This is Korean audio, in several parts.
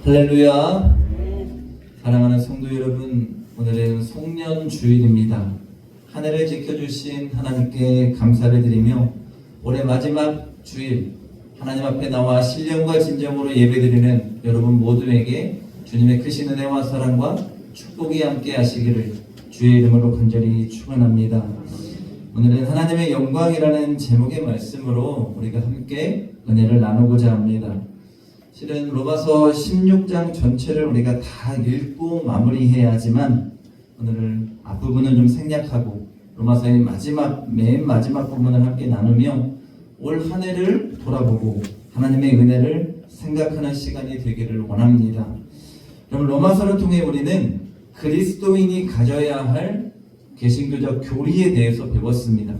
할렐루야. 사랑하는 성도 여러분, 오늘은 송년 주일입니다. 한 해를 지켜주신 하나님께 감사를 드리며 올해 마지막 주일 하나님 앞에 나와 신령과 진정으로 예배드리는 여러분 모두에게 주님의 크신 은혜와 사랑과 축복이 함께 하시기를 주의 이름으로 간절히 축원합니다. 오늘은 하나님의 영광이라는 제목의 말씀으로 우리가 함께 은혜를 나누고자 합니다. 실은 로마서 16장 전체를 우리가 다 읽고 마무리해야 하지만 오늘은 앞부분을 좀 생략하고 로마서의 맨 마지막 부분을 함께 나누며 올 한 해를 돌아보고 하나님의 은혜를 생각하는 시간이 되기를 원합니다. 그럼 로마서를 통해 우리는 그리스도인이 가져야 할 개신교적 교리에 대해서 배웠습니다.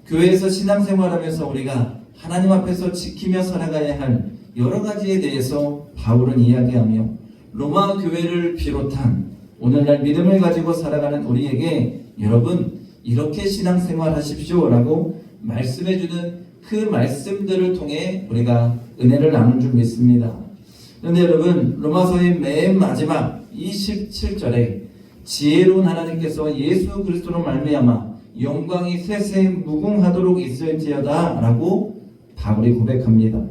교회에서 신앙생활하면서 우리가 하나님 앞에서 지키며 살아가야 할 여러 가지에 대해서 바울은 이야기하며 로마 교회를 비롯한 오늘날 믿음을 가지고 살아가는 우리에게 여러분 이렇게 신앙생활 하십시오 라고 말씀해주는 그 말씀들을 통해 우리가 은혜를 나눈 줄 믿습니다. 그런데 여러분 로마서의 맨 마지막 27절에 지혜로운 하나님께서 예수 그리스도로 말미암아 영광이 세세 무궁하도록 있을지어다 라고 바울이 고백합니다.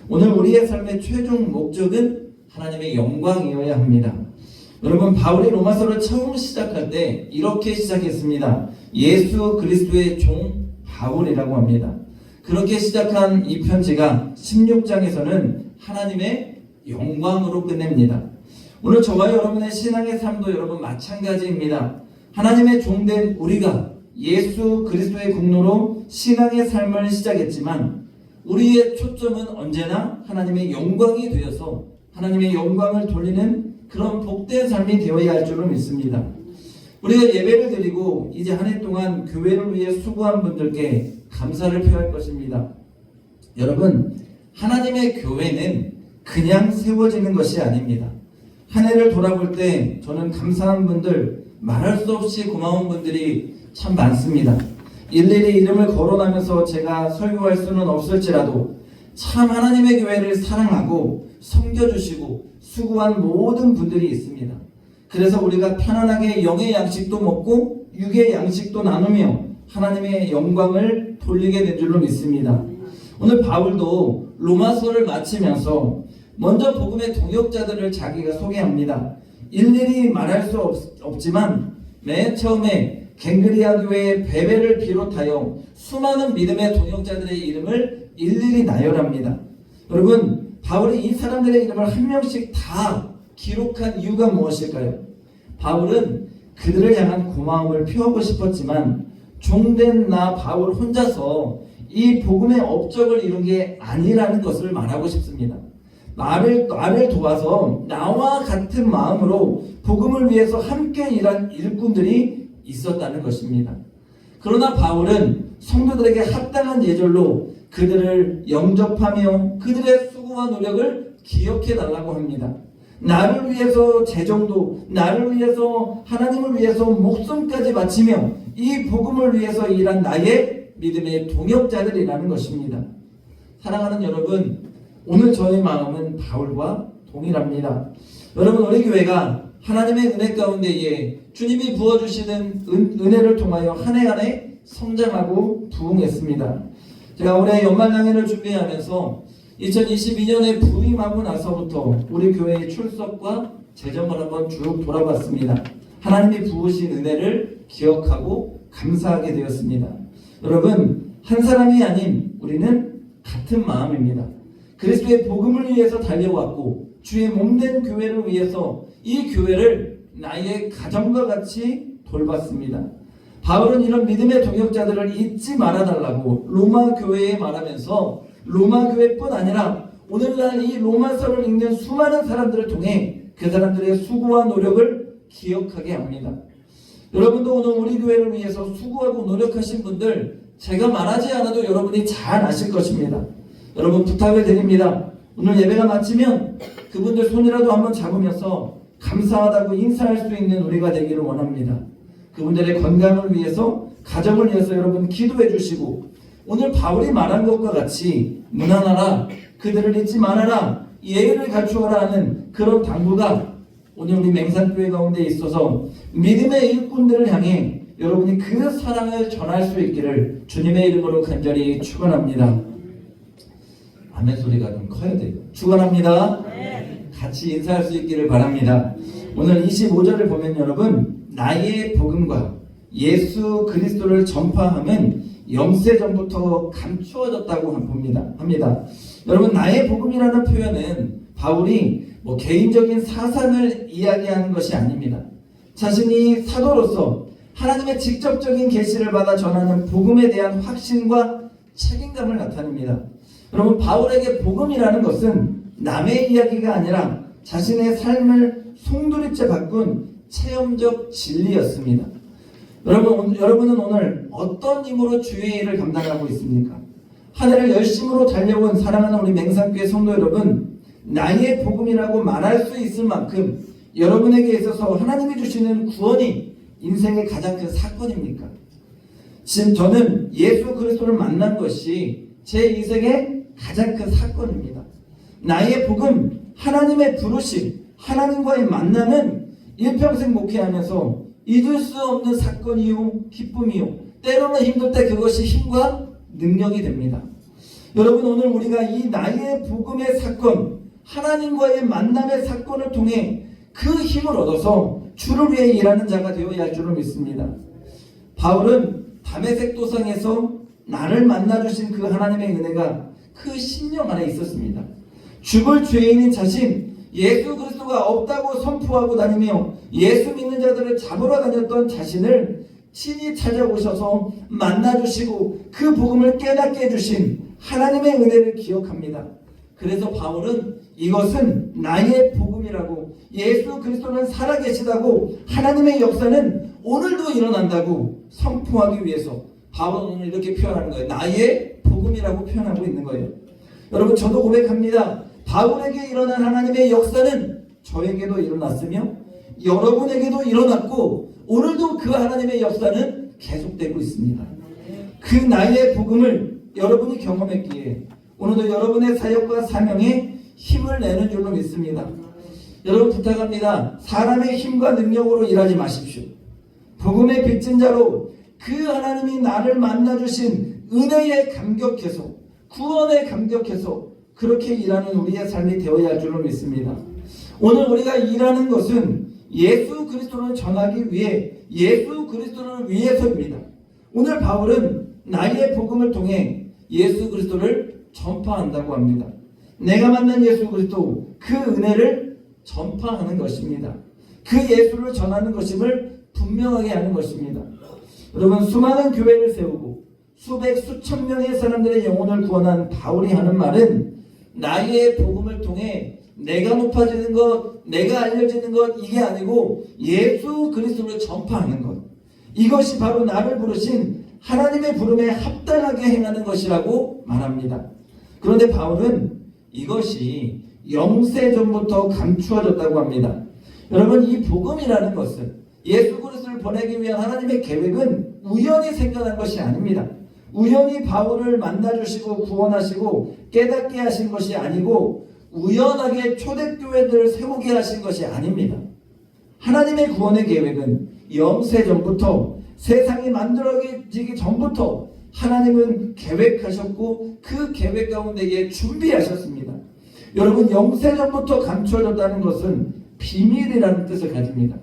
오늘 우리의 삶의 최종 목적은 하나님의 영광이어야 합니다. 여러분 바울이 로마서를 처음 시작할 때 이렇게 시작했습니다. 예수 그리스도의 종 바울이라고 합니다. 그렇게 시작한 이 편지가 16장에서는 하나님의 영광으로 끝냅니다. 오늘 저와 여러분의 신앙의 삶도 여러분 마찬가지입니다. 하나님의 종된 우리가 예수 그리스도의 공로로 신앙의 삶을 시작했지만 우리의 초점은 언제나 하나님의 영광이 되어서 하나님의 영광을 돌리는 그런 복된 삶이 되어야 할 줄을 믿습니다. 우리가 예배를 드리고 이제 한 해 동안 교회를 위해 수고한 분들께 감사를 표할 것입니다. 여러분 하나님의 교회는 그냥 세워지는 것이 아닙니다. 한 해를 돌아볼 때 저는 감사한 분들, 말할 수 없이 고마운 분들이 참 많습니다. 일일이 이름을 거론하면서 제가 설교할 수는 없을지라도 참 하나님의 교회를 사랑하고 섬겨주시고 수고한 모든 분들이 있습니다. 그래서 우리가 편안하게 영의 양식도 먹고 육의 양식도 나누며 하나님의 영광을 돌리게 된 줄로 믿습니다. 오늘 바울도 로마서를 마치면서 먼저 복음의 동역자들을 자기가 소개합니다. 일일이 말할 수 없지만 맨 처음에 갱그리아 교회의 베베를 비롯하여 수많은 믿음의 동역자들의 이름을 일일이 나열합니다. 여러분 바울이 이 사람들의 이름을 한 명씩 다 기록한 이유가 무엇일까요? 바울은 그들을 향한 고마움을 표하고 싶었지만 종된 나 바울 혼자서 이 복음의 업적을 이룬 게 아니라는 것을 말하고 싶습니다. 나를 도와서 나와 같은 마음으로 복음을 위해서 함께 일한 일꾼들이 있었다는 것입니다. 그러나 바울은 성도들에게 합당한 예절로 그들을 영접하며 그들의 수고와 노력을 기억해 달라고 합니다. 나를 위해서 재정도, 나를 위해서 하나님을 위해서 목숨까지 바치며 이 복음을 위해서 일한 나의 믿음의 동역자들이라는 것입니다. 사랑하는 여러분, 오늘 저의 마음은 바울과 동일합니다. 여러분 우리 교회가 하나님의 은혜 가운데에 주님이 부어주시는 은혜를 통하여 한 해 한 해 성장하고 부흥했습니다. 제가 올해 연말장회를 준비하면서 2022년에 부임하고 나서부터 우리 교회의 출석과 재정을 한번 쭉 돌아봤습니다. 하나님이 부으신 은혜를 기억하고 감사하게 되었습니다. 여러분 한 사람이 아닌 우리는 같은 마음입니다. 그리스도의 복음을 위해서 달려왔고 주의 몸된 교회를 위해서 이 교회를 나의 가정과 같이 돌봤습니다. 바울은 이런 믿음의 동역자들을 잊지 말아달라고 로마 교회에 말하면서 로마 교회뿐 아니라 오늘날 이 로마서를 읽는 수많은 사람들을 통해 그 사람들의 수고와 노력을 기억하게 합니다. 여러분도 오늘 우리 교회를 위해서 수고하고 노력하신 분들 제가 말하지 않아도 여러분이 잘 아실 것입니다. 여러분 부탁을 드립니다. 오늘 예배가 마치면 그분들 손이라도 한번 잡으면서 감사하다고 인사할 수 있는 우리가 되기를 원합니다. 그분들의 건강을 위해서 가정을 위해서 여러분 기도해 주시고 오늘 바울이 말한 것과 같이 문안하라 그들을 잊지 말아라 예의를 갖추어라 하는 그런 당부가 오늘 우리 맹산교회 가운데 있어서 믿음의 일꾼들을 향해 여러분이 그 사랑을 전할 수 있기를 주님의 이름으로 간절히 축원합니다. 아멘 소리가 좀 커야 돼요. 축원합니다. 같이 인사할 수 있기를 바랍니다. 오늘 25절을 보면 여러분, 나의 복음과 예수 그리스도를 전파함은 영세 전부터 감추어졌다고 합니다. 여러분, 나의 복음이라는 표현은 바울이 개인적인 사상을 이야기하는 것이 아닙니다. 자신이 사도로서 하나님의 직접적인 계시를 받아 전하는 복음에 대한 확신과 책임감을 나타냅니다. 여러분, 바울에게 복음이라는 것은 남의 이야기가 아니라 자신의 삶을 송두리째 바꾼 체험적 진리였습니다. 여러분은 오늘 어떤 힘으로 주의 일을 감당하고 있습니까? 한 해를 열심으로 달려온 사랑하는 우리 맹산교회 성도 여러분, 나의 복음이라고 말할 수 있을 만큼 여러분에게 있어서 하나님이 주시는 구원이 인생의 가장 큰 사건입니까? 지금 저는 예수 그리스도를 만난 것이 제 인생의 가장 큰 사건입니다. 나의 복음, 하나님의 부르심, 하나님과의 만남은 일평생 목회하면서 잊을 수 없는 사건이요, 기쁨이요, 때로는 힘들 때 그것이 힘과 능력이 됩니다. 여러분, 오늘 우리가 이 나의 복음의 사건, 하나님과의 만남의 사건을 통해 그 힘을 얻어서 주를 위해 일하는 자가 되어야 할 줄을 믿습니다. 바울은 다메섹 도상에서 나를 만나주신 그 하나님의 은혜가 그 심령 안에 있었습니다. 죽을 죄인인 자신, 예수 그리스도가 없다고 선포하고 다니며 예수 믿는 자들을 잡으러 다녔던 자신을 친히 찾아오셔서 만나주시고 그 복음을 깨닫게 해주신 하나님의 은혜를 기억합니다. 그래서 바울은 이것은 나의 복음이라고, 예수 그리스도는 살아계시다고, 하나님의 역사는 오늘도 일어난다고 선포하기 위해서 바울은 오늘 이렇게 표현하는 거예요. 나의 복음이라고 표현하고 있는 거예요. 여러분, 저도 고백합니다. 바울에게 일어난 하나님의 역사는 저에게도 일어났으며 여러분에게도 일어났고 오늘도 그 하나님의 역사는 계속되고 있습니다. 그 나의 복음을 여러분이 경험했기에 오늘도 여러분의 사역과 사명에 힘을 내는 줄로 믿습니다. 여러분, 부탁합니다. 사람의 힘과 능력으로 일하지 마십시오. 복음의 빚진 자로 그 하나님이 나를 만나주신 은혜에 감격해서, 구원에 감격해서 그렇게 일하는 우리의 삶이 되어야 할 줄로 믿습니다. 오늘 우리가 일하는 것은 예수 그리스도를 전하기 위해, 예수 그리스도를 위해서입니다. 오늘 바울은 나의 복음을 통해 예수 그리스도를 전파한다고 합니다. 내가 만난 예수 그리스도, 그 은혜를 전파하는 것입니다. 그 예수를 전하는 것임을 분명하게 하는 것입니다. 여러분, 수많은 교회를 세우고 수백 수천 명의 사람들의 영혼을 구원한 바울이 하는 말은 나의 복음을 통해 내가 높아지는 것, 내가 알려지는 것, 이게 아니고 예수 그리스도를 전파하는 것, 이것이 바로 나를 부르신 하나님의 부름에 합당하게 행하는 것이라고 말합니다. 그런데 바울은 이것이 영세 전부터 감추어졌다고 합니다. 여러분, 이 복음이라는 것은, 예수 그리스도를 보내기 위한 하나님의 계획은 우연히 생겨난 것이 아닙니다. 우연히 바울을 만나주시고 구원하시고 깨닫게 하신 것이 아니고 우연하게 초대교회들을 세우게 하신 것이 아닙니다. 하나님의 구원의 계획은 영세 전부터, 세상이 만들어지기 전부터 하나님은 계획하셨고 그 계획 가운데에 준비하셨습니다. 여러분, 영세 전부터 감추어졌다는 것은 비밀이라는 뜻을 가집니다.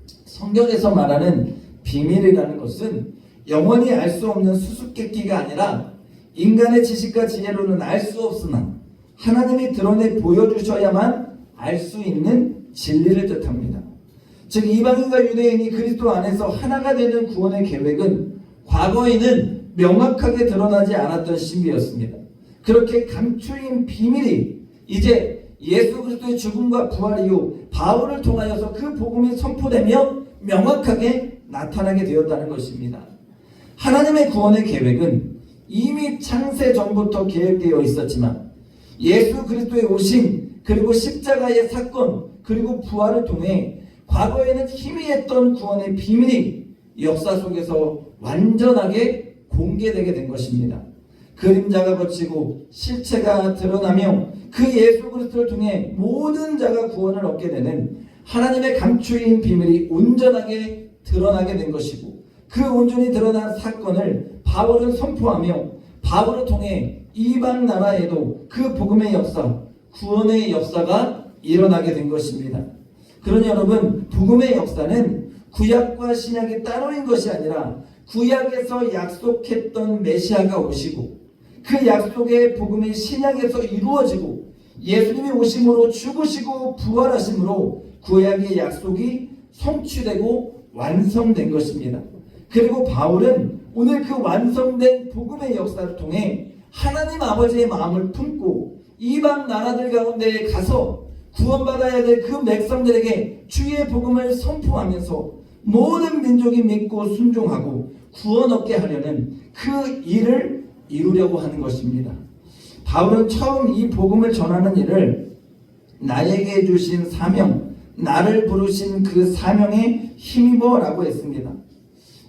성경에서 말하는 비밀이라는 것은 영원히 알 수 없는 수수께끼가 아니라 인간의 지식과 지혜로는 알 수 없으나 하나님이 드러내 보여주셔야만 알 수 있는 진리를 뜻합니다. 즉, 이방인과 유대인이 그리스도 안에서 하나가 되는 구원의 계획은 과거에는 명확하게 드러나지 않았던 신비였습니다. 그렇게 감추인 비밀이 이제 예수 그리스도의 죽음과 부활 이후 바울을 통하여서 그 복음이 선포되며 명확하게 나타나게 되었다는 것입니다. 하나님의 구원의 계획은 이미 창세 전부터 계획되어 있었지만 예수 그리스도의 오심, 그리고 십자가의 사건, 그리고 부활을 통해 과거에는 희미했던 구원의 비밀이 역사 속에서 완전하게 공개되게 된 것입니다. 그림자가 걷히고 실체가 드러나며 그 예수 그리스도를 통해 모든 자가 구원을 얻게 되는 하나님의 감추인 비밀이 온전하게 드러나게 된 것이고, 그 온전히 드러난 사건을 바울은 선포하며 바울을 통해 이방 나라에도 그 복음의 역사, 구원의 역사가 일어나게 된 것입니다. 그러니 여러분, 복음의 역사는 구약과 신약이 따로인 것이 아니라 구약에서 약속했던 메시아가 오시고 그 약속의 복음이 신약에서 이루어지고 예수님이 오심으로 죽으시고 부활하심으로 구약의 약속이 성취되고 완성된 것입니다. 그리고 바울은 오늘 그 완성된 복음의 역사를 통해 하나님 아버지의 마음을 품고 이방 나라들 가운데 가서 구원받아야 될 그 백성들에게 주의 복음을 선포하면서 모든 민족이 믿고 순종하고 구원 얻게 하려는 그 일을 이루려고 하는 것입니다. 바울은 처음 이 복음을 전하는 일을 나에게 주신 사명, 나를 부르신 그 사명에 힘입어 라고 했습니다.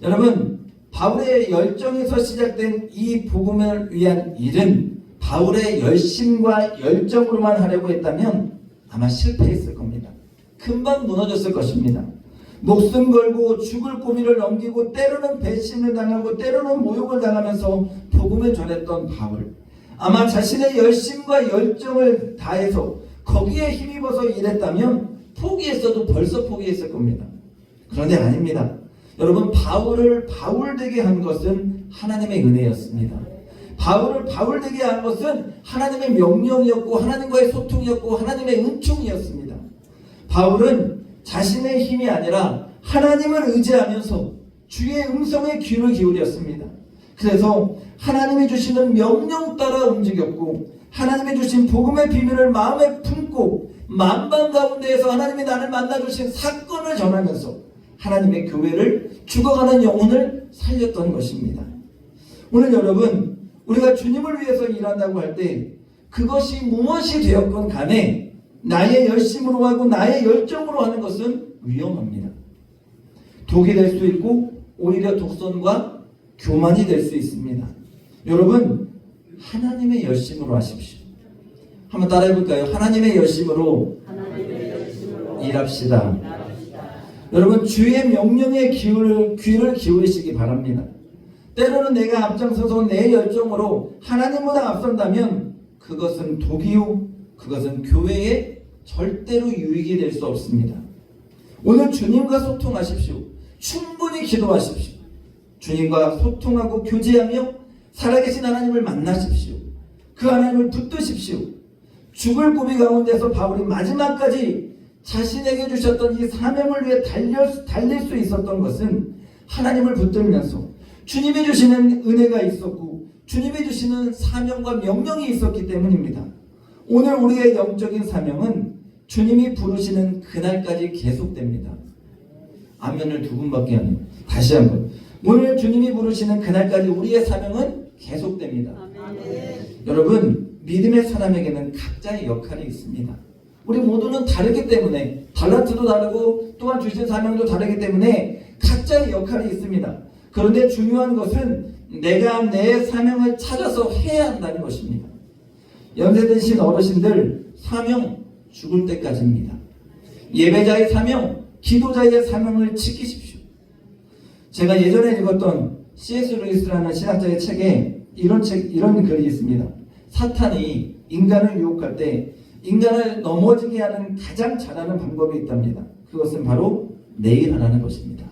여러분, 바울의 열정에서 시작된 이 복음을 위한 일은 바울의 열심과 열정으로만 하려고 했다면 아마 실패했을 겁니다. 금방 무너졌을 것입니다. 목숨 걸고 죽을 고비를 넘기고 때로는 배신을 당하고 때로는 모욕을 당하면서 복음을 전했던 바울, 아마 자신의 열심과 열정을 다해서 거기에 힘입어서 일했다면 포기했어도 벌써 포기했을 겁니다. 그런데 아닙니다. 여러분, 바울을 바울되게 한 것은 하나님의 은혜였습니다. 바울을 바울되게 한 것은 하나님의 명령이었고 하나님과의 소통이었고 하나님의 은총이었습니다. 바울은 자신의 힘이 아니라 하나님을 의지하면서 주의 음성에 귀를 기울였습니다. 그래서 하나님이 주시는 명령 따라 움직였고 하나님이 주신 복음의 비밀을 마음에 품고 만방 가운데에서 하나님이 나를 만나주신 사건을 전하면서 하나님의 교회를 죽어가는 영혼을 살렸던 것입니다. 오늘 여러분, 우리가 주님을 위해서 일한다고 할 때 그것이 무엇이 되었건 간에 나의 열심으로 하고 나의 열정으로 하는 것은 위험합니다. 독이 될 수 있고 오히려 독선과 교만이 될 수 있습니다. 여러분, 하나님의 열심으로 하십시오. 한번 따라해 볼까요? 하나님의 열심으로 일합시다. 여러분, 주의 명령에 귀를 기울이시기 바랍니다. 때로는 내가 앞장서서 내 열정으로 하나님보다 앞선다면 그것은 독이요, 그것은 교회에 절대로 유익이 될 수 없습니다. 오늘 주님과 소통하십시오. 충분히 기도하십시오. 주님과 소통하고 교제하며 살아계신 하나님을 만나십시오. 그 하나님을 붙드십시오. 죽을 고비 가운데서 바울이 마지막까지 자신에게 주셨던 이 사명을 위해 달릴 수 있었던 것은 하나님을 붙들면서 주님이 주시는 은혜가 있었고 주님이 주시는 사명과 명령이 있었기 때문입니다. 오늘 우리의 영적인 사명은 주님이 부르시는 그날까지 계속됩니다. 아멘을 두 분밖에 안 해요. 다시 한번, 오늘 주님이 부르시는 그날까지 우리의 사명은 계속됩니다. 아멘. 여러분, 믿음의 사람에게는 각자의 역할이 있습니다. 우리 모두는 다르기 때문에 달란트도 다르고 또한 주신 사명도 다르기 때문에 각자의 역할이 있습니다. 그런데 중요한 것은 내가 내 사명을 찾아서 해야 한다는 것입니다. 연세 드신 어르신들, 사명 죽을 때까지입니다. 예배자의 사명, 기도자의 사명을 지키십시오. 제가 예전에 읽었던 C.S. 루이스라는 신학자의 책에 이런 글이 있습니다. 사탄이 인간을 유혹할 때 인간을 넘어지게 하는 가장 잘하는 방법이 있답니다. 그것은 바로 내일 하라는 것입니다.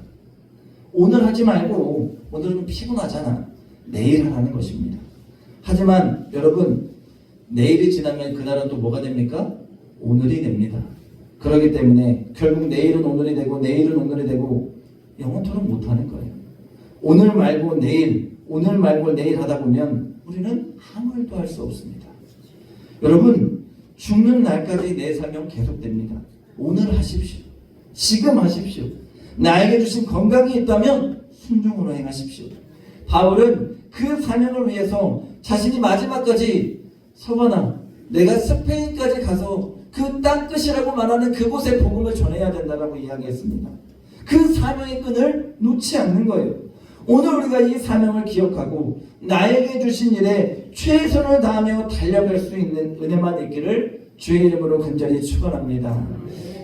오늘 하지 말고, 오늘은 피곤하잖아, 내일 하라는 것입니다. 하지만 여러분, 내일이 지나면 그날은 또 뭐가 됩니까? 오늘이 됩니다. 그렇기 때문에 결국 내일은 오늘이 되고 내일은 오늘이 되고 영원토록 못하는 거예요. 오늘 말고 내일, 오늘 말고 내일 하다 보면 우리는 아무 일도 할 수 없습니다. 여러분, 죽는 날까지 내 사명 계속됩니다. 오늘 하십시오. 지금 하십시오. 나에게 주신 건강이 있다면 순종으로 행하십시오. 바울은 그 사명을 위해서 자신이 마지막까지 서바나, 내가 스페인까지 가서 그 땅끝이라고 말하는 그곳에 복음을 전해야 된다고 이야기했습니다. 그 사명의 끈을 놓지 않는 거예요. 오늘 우리가 이 사명을 기억하고 나에게 주신 일에 최선을 다하며 달려갈 수 있는 은혜만 있기를 주의 이름으로 간절히 축원합니다.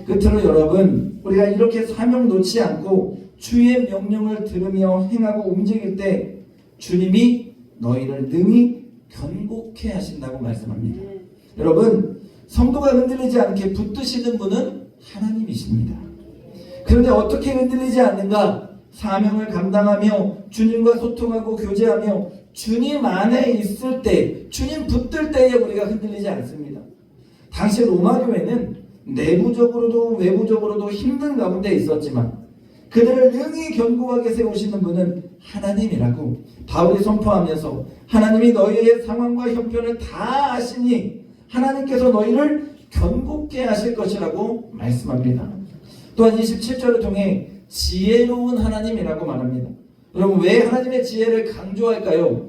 끝으로 여러분, 우리가 이렇게 사명 놓지 않고 주의 명령을 들으며 행하고 움직일 때 주님이 너희를 능히 견고케 하신다고 말씀합니다. 여러분, 성도가 흔들리지 않게 붙드시는 분은 하나님이십니다. 그런데 어떻게 흔들리지 않는가? 사명을 감당하며 주님과 소통하고 교제하며 주님 안에 있을 때, 주님 붙들 때에 우리가 흔들리지 않습니다. 당시 로마 교회는 내부적으로도 외부적으로도 힘든 가운데 있었지만 그들을 능히 견고하게 세우시는 분은 하나님이라고 바울이 선포하면서 하나님이 너희의 상황과 형편을 다 아시니 하나님께서 너희를 견고케 하실 것이라고 말씀합니다. 또한 27절을 통해 지혜로운 하나님이라고 말합니다. 여러분, 왜 하나님의 지혜를 강조할까요?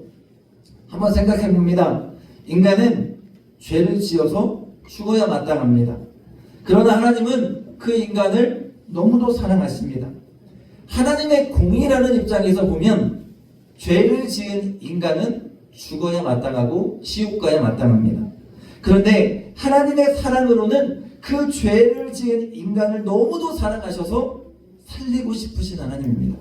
한번 생각해 봅니다. 인간은 죄를 지어서 죽어야 마땅합니다. 그러나 하나님은 그 인간을 너무도 사랑하십니다. 하나님의 공의라는 입장에서 보면 죄를 지은 인간은 죽어야 마땅하고 지옥 가야 마땅합니다. 그런데 하나님의 사랑으로는 그 죄를 지은 인간을 너무도 사랑하셔서 살리고 싶으신 하나님입니다.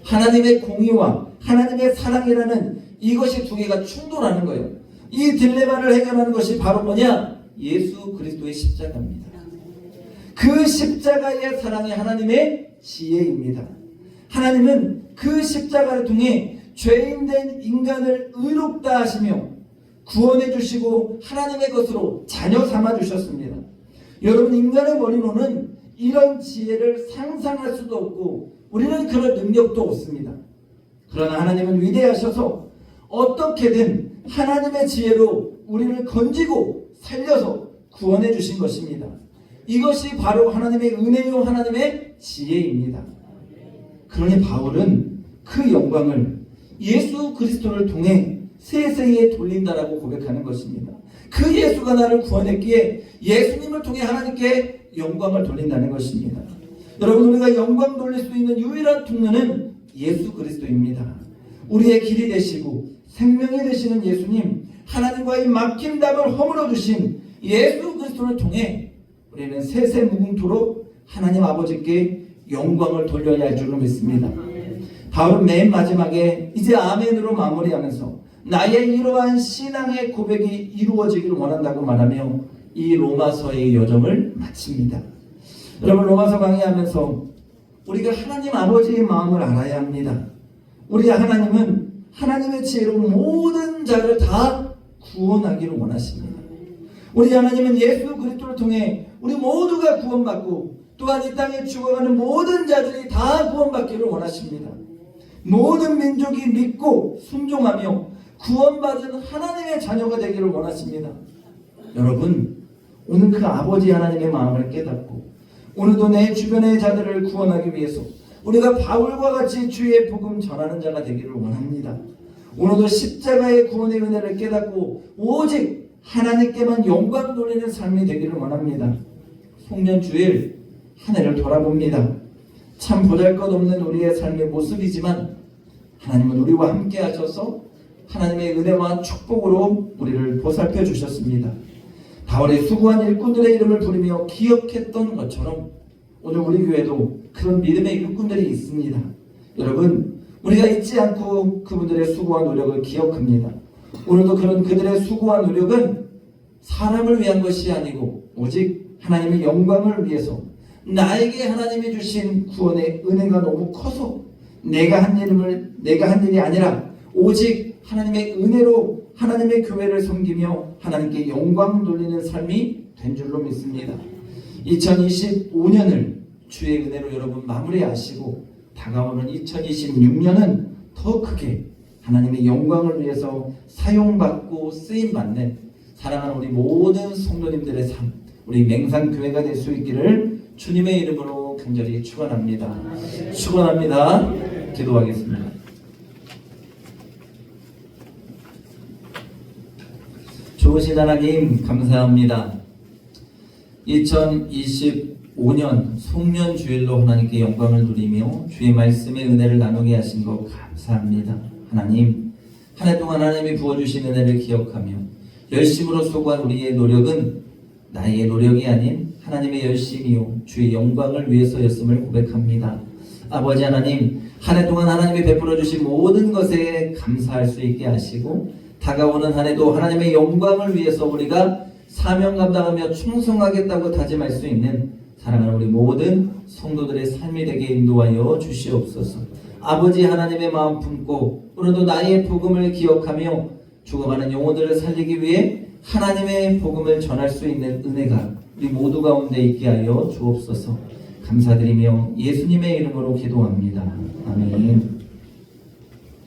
하나님의 공의와 하나님의 사랑이라는 이것이 두 개가 충돌하는 거예요. 이 딜레마를 해결하는 것이 바로 뭐냐? 예수 그리스도의 십자가입니다. 그 십자가의 사랑이 하나님의 지혜입니다. 하나님은 그 십자가를 통해 죄인된 인간을 의롭다 하시며 구원해 주시고 하나님의 것으로 자녀 삼아 주셨습니다. 여러분, 인간의 머리로는 이런 지혜를 상상할 수도 없고 우리는 그럴 능력도 없습니다. 그러나 하나님은 위대하셔서 어떻게든 하나님의 지혜로 우리를 건지고 살려서 구원해 주신 것입니다. 이것이 바로 하나님의 은혜요 하나님의 지혜입니다. 그러니 바울은 그 영광을 예수 그리스도를 통해 세세에 돌린다라고 고백하는 것입니다. 그 예수가 나를 구원했기에 예수님을 통해 하나님께 영광을 돌린다는 것입니다. 여러분, 우리가 영광 돌릴 수 있는 유일한 통로는 예수 그리스도입니다. 우리의 길이 되시고 생명이 되시는 예수님, 하나님과의 막힌 담을 허물어 주신 예수 그리스도를 통해 우리는 세세무궁토록 하나님 아버지께 영광을 돌려야 할 줄로 믿습니다. 바울은 맨 마지막에 이제 아멘으로 마무리하면서 나의 이러한 신앙의 고백이 이루어지기를 원한다고 말하며 이 로마서의 여정을 마칩니다. 여러분, 로마서 강의하면서 우리가 하나님 아버지의 마음을 알아야 합니다. 우리 하나님은 하나님의 지혜로 모든 자를 다 구원하기를 원하십니다. 우리 하나님은 예수 그리스도를 통해 우리 모두가 구원받고 또한 이 땅에 죽어가는 모든 자들이 다 구원받기를 원하십니다. 모든 민족이 믿고 순종하며 구원받은 하나님의 자녀가 되기를 원하십니다. 여러분, 오늘 그 아버지 하나님의 마음을 깨닫고 오늘도 내 주변의 자들을 구원하기 위해서 우리가 바울과 같이 주의 복음 전하는 자가 되기를 원합니다. 오늘도 십자가의 구원의 은혜를 깨닫고 오직 하나님께만 영광 돌리는 삶이 되기를 원합니다. 송년 주일 한 해를 돌아봅니다. 참 보잘것없는 우리의 삶의 모습이지만 하나님은 우리와 함께 하셔서 하나님의 은혜와 축복으로 우리를 보살펴 주셨습니다. 바울의 수고한 일꾼들의 이름을 부르며 기억했던 것처럼 오늘 우리 교회도 그런 믿음의 일꾼들이 있습니다. 여러분, 우리가 잊지 않고 그분들의 수고와 노력을 기억합니다. 오늘도 그런 그들의 수고와 노력은 사람을 위한 것이 아니고 오직 하나님의 영광을 위해서 나에게 하나님이 주신 구원의 은혜가 너무 커서 내가 한 일이 아니라 오직 하나님의 은혜로 하나님의 교회를 섬기며 하나님께 영광 돌리는 삶이 된 줄로 믿습니다. 2025년을 주의 은혜로 여러분 마무리하시고 다가오는 2026년은 더 크게 하나님의 영광을 위해서 사용받고 쓰임받는 사랑하는 우리 모든 성도님들의 삶, 우리 맹산교회가 될 수 있기를 주님의 이름으로 간절히 축원합니다. 축원합니다. 기도하겠습니다. 좋으신 하나님 감사합니다. 2025년 송년주일로 하나님께 영광을 돌리며 주의 말씀의 은혜를 나누게 하신 것 감사합니다. 하나님, 한 해 동안 하나님이 부어주신 은혜를 기억하며 열심으로 수고한 우리의 노력은 나의 노력이 아닌 하나님의 열심이요 주의 영광을 위해서였음을 고백합니다. 아버지 하나님, 한 해 동안 하나님이 베풀어 주신 모든 것에 감사할 수 있게 하시고 다가오는 한 해도 하나님의 영광을 위해서 우리가 사명 감당하며 충성하겠다고 다짐할 수 있는 사랑하는 우리 모든 성도들의 삶이 되게 인도하여 주시옵소서. 아버지 하나님의 마음 품고 오늘도 나의 복음을 기억하며 죽어가는 영혼들을 살리기 위해 하나님의 복음을 전할 수 있는 은혜가 우리 모두 가운데 있게 하여 주옵소서. 감사드리며 예수님의 이름으로 기도합니다. 아멘.